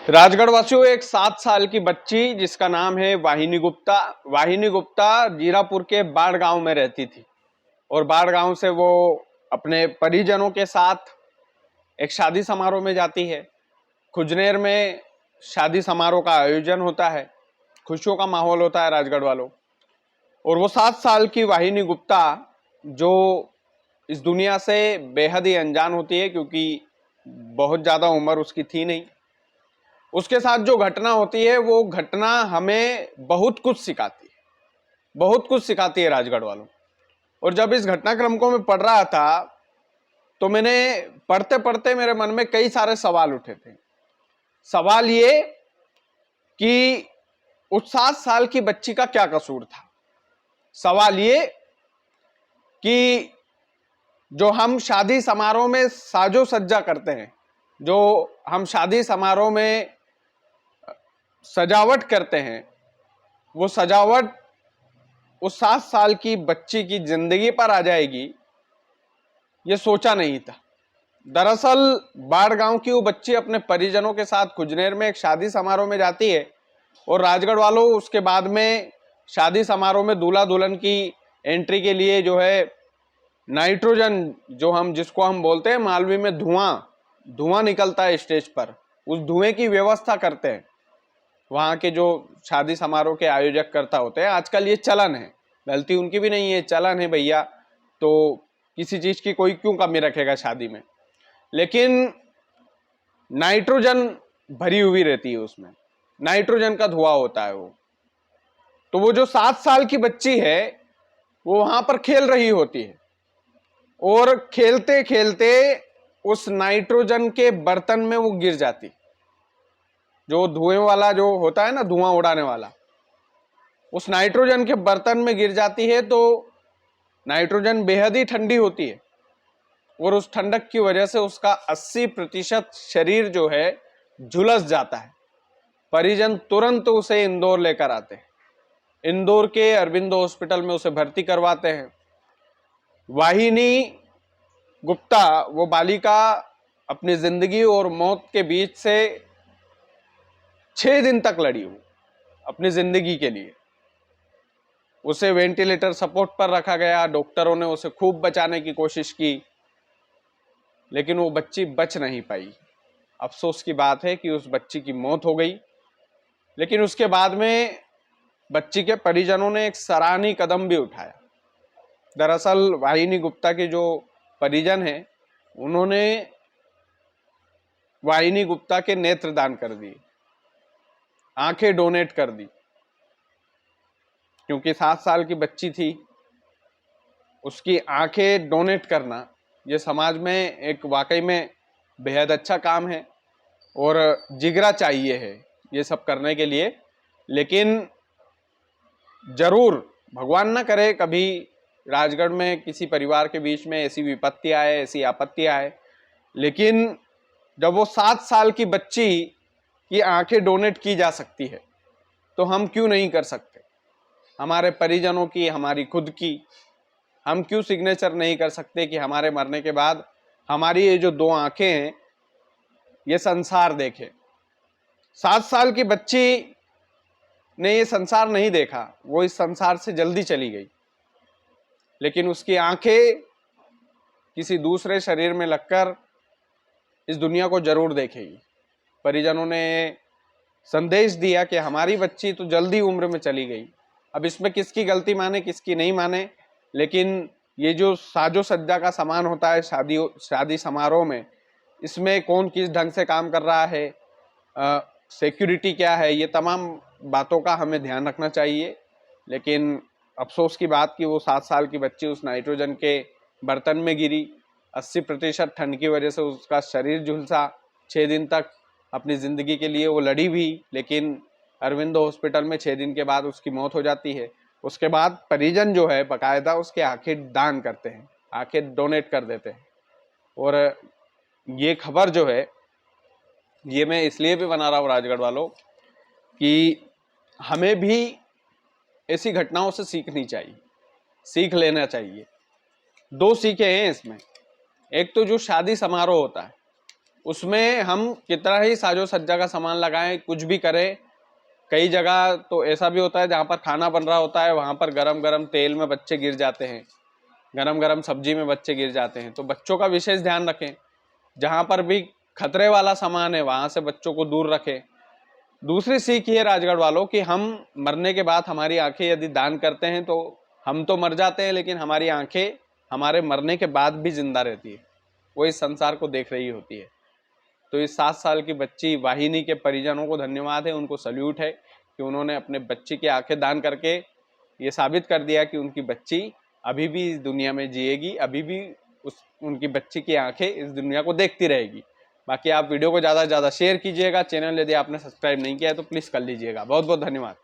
राजगढ़ वासियों, एक 7 साल की बच्ची जिसका नाम है वाहिनी गुप्ता जीरापुर के बाढ़ गांव में रहती थी। और बाढ़ गांव से वो अपने परिजनों के साथ एक शादी समारोह में जाती है। खुजनेर में शादी समारोह का आयोजन होता है, खुशियों का माहौल होता है राजगढ़ वालों। और वो 7 साल की वाहिनी गुप्ता जो इस दुनिया से बेहद ही अनजान होती है, क्योंकि बहुत ज्यादा उम्र उसकी थी नहीं। उसके साथ जो घटना होती है वो घटना हमें बहुत कुछ सिखाती है, बहुत कुछ सिखाती है राजगढ़ वालों। और जब इस घटनाक्रम को मैं पढ़ रहा था तो मैंने पढ़ते पढ़ते मेरे मन में कई सारे सवाल उठे थे। सवाल ये कि उस 7 साल की बच्ची का क्या कसूर था। सवाल ये कि जो हम शादी समारोह में साजो सज्जा करते हैं, जो हम शादी समारोह में सजावट करते हैं, वो सजावट उस 7 साल की बच्ची की जिंदगी पर आ जाएगी, ये सोचा नहीं था। दरअसल बाढ़ गांव की वो बच्ची अपने परिजनों के साथ खुजनेर में एक शादी समारोह में जाती है। और राजगढ़ वालों उसके बाद में शादी समारोह में दूल्हा दुल्हन की एंट्री के लिए जो है नाइट्रोजन, जिसको हम बोलते हैं मालवी में धुआं निकलता है स्टेज पर, उस धुएं की व्यवस्था करते हैं वहां के जो शादी समारोह के आयोजक करता होते हैं। आजकल ये चलन है, गलती उनकी भी नहीं है, चलन है भैया। तो किसी चीज की कोई क्यों कमी रखेगा शादी में। लेकिन नाइट्रोजन भरी हुई रहती है, उसमें नाइट्रोजन का धुआं होता है वो। तो वो जो 7 साल की बच्ची है वो वहां पर खेल रही होती है, और खेलते खेलते उस नाइट्रोजन के बर्तन में वो गिर जाती। जो धुएं वाला जो होता है ना, धुआं उड़ाने वाला, उस नाइट्रोजन के बर्तन में गिर जाती है। तो नाइट्रोजन बेहद ही ठंडी होती है, और उस ठंडक की वजह से उसका 80% शरीर जो है झुलस जाता है। परिजन तुरंत उसे इंदौर लेकर आते हैं। इंदौर के अरबिंदो हॉस्पिटल में उसे भर्ती करवाते हैं। वाहिनी गुप्ता, वो बालिका, अपनी जिंदगी और मौत के बीच से 6 दिन तक लड़ी हुई अपनी जिंदगी के लिए। उसे वेंटिलेटर सपोर्ट पर रखा गया, डॉक्टरों ने उसे खूब बचाने की कोशिश की, लेकिन वो बच्ची बच नहीं पाई। अफसोस की बात है कि उस बच्ची की मौत हो गई। लेकिन उसके बाद में बच्ची के परिजनों ने एक सराहनीय कदम भी उठाया। दरअसल वाहिनी गुप्ता के जो परिजन हैं, उन्होंने वाहिनी गुप्ता के नेत्र दान कर दिए, आंखें डोनेट कर दी। क्योंकि 7 साल की बच्ची थी, उसकी आंखें डोनेट करना ये समाज में एक वाकई में बेहद अच्छा काम है, और जिगरा चाहिए है ये सब करने के लिए। लेकिन जरूर भगवान ना करे कभी राजगढ़ में किसी परिवार के बीच में ऐसी विपत्ति आए, ऐसी आपत्ति आए। लेकिन जब वो 7 साल की बच्ची की आंखें डोनेट की जा सकती है तो हम क्यों नहीं कर सकते। हमारे परिजनों की, हमारी खुद की, हम क्यों सिग्नेचर नहीं कर सकते कि हमारे मरने के बाद हमारी ये जो 2 आंखें हैं ये संसार देखे। 7 साल की बच्ची ने ये संसार नहीं देखा, वो इस संसार से जल्दी चली गई, लेकिन उसकी आंखें किसी दूसरे शरीर में लगकर इस दुनिया को जरूर देखेगी। परिजनों ने संदेश दिया कि हमारी बच्ची तो जल्दी उम्र में चली गई। अब इसमें किसकी गलती माने, किसकी नहीं माने, लेकिन ये जो साजो सज्जा का सामान होता है शादी समारोह में, इसमें कौन किस ढंग से काम कर रहा है, सिक्योरिटी क्या है, ये तमाम बातों का हमें ध्यान रखना चाहिए। लेकिन अफसोस की बात कि वो 7 साल की बच्ची उस नाइट्रोजन के बर्तन में गिरी। 80% ठंड की वजह से उसका शरीर झुलसा। 6 दिन तक अपनी ज़िंदगी के लिए वो लड़ी भी, लेकिन अरविंदो हॉस्पिटल में 6 दिन के बाद उसकी मौत हो जाती है। उसके बाद परिजन जो है बाकायदा उसके आंखें दान करते हैं, आंखें डोनेट कर देते हैं। और ये खबर जो है ये मैं इसलिए भी बना रहा हूँ राजगढ़ वालों कि हमें भी ऐसी घटनाओं से सीखनी चाहिए, सीख लेना चाहिए। 2 सीखें हैं इसमें। एक तो जो शादी समारोह होता है उसमें हम कितना ही साजो सज्जा का सामान लगाएं, कुछ भी करें, कई जगह तो ऐसा भी होता है जहाँ पर खाना बन रहा होता है वहाँ पर गरम गरम तेल में बच्चे गिर जाते हैं, गरम गरम सब्जी में बच्चे गिर जाते हैं। तो बच्चों का विशेष ध्यान रखें, जहाँ पर भी खतरे वाला सामान है वहाँ से बच्चों को दूर रखें। दूसरी सीख ये राजगढ़ वालों कि हम मरने के बाद हमारी आंखें यदि दान करते हैं तो हम तो मर जाते हैं, लेकिन हमारी आंखें हमारे मरने के बाद भी जिंदा रहती है, वो इस संसार को देख रही होती है। तो इस 7 साल की बच्ची वाहिनी के परिजनों को धन्यवाद है, उनको सल्यूट है कि उन्होंने अपने बच्ची की आंखें दान करके ये साबित कर दिया कि उनकी बच्ची अभी भी इस दुनिया में जिएगी, अभी भी उनकी बच्ची की आंखें इस दुनिया को देखती रहेगी। बाकी आप वीडियो को ज़्यादा से ज़्यादा शेयर कीजिएगा। चैनल यदि आपने सब्सक्राइब नहीं किया है तो प्लीज़ कर लीजिएगा। बहुत बहुत धन्यवाद।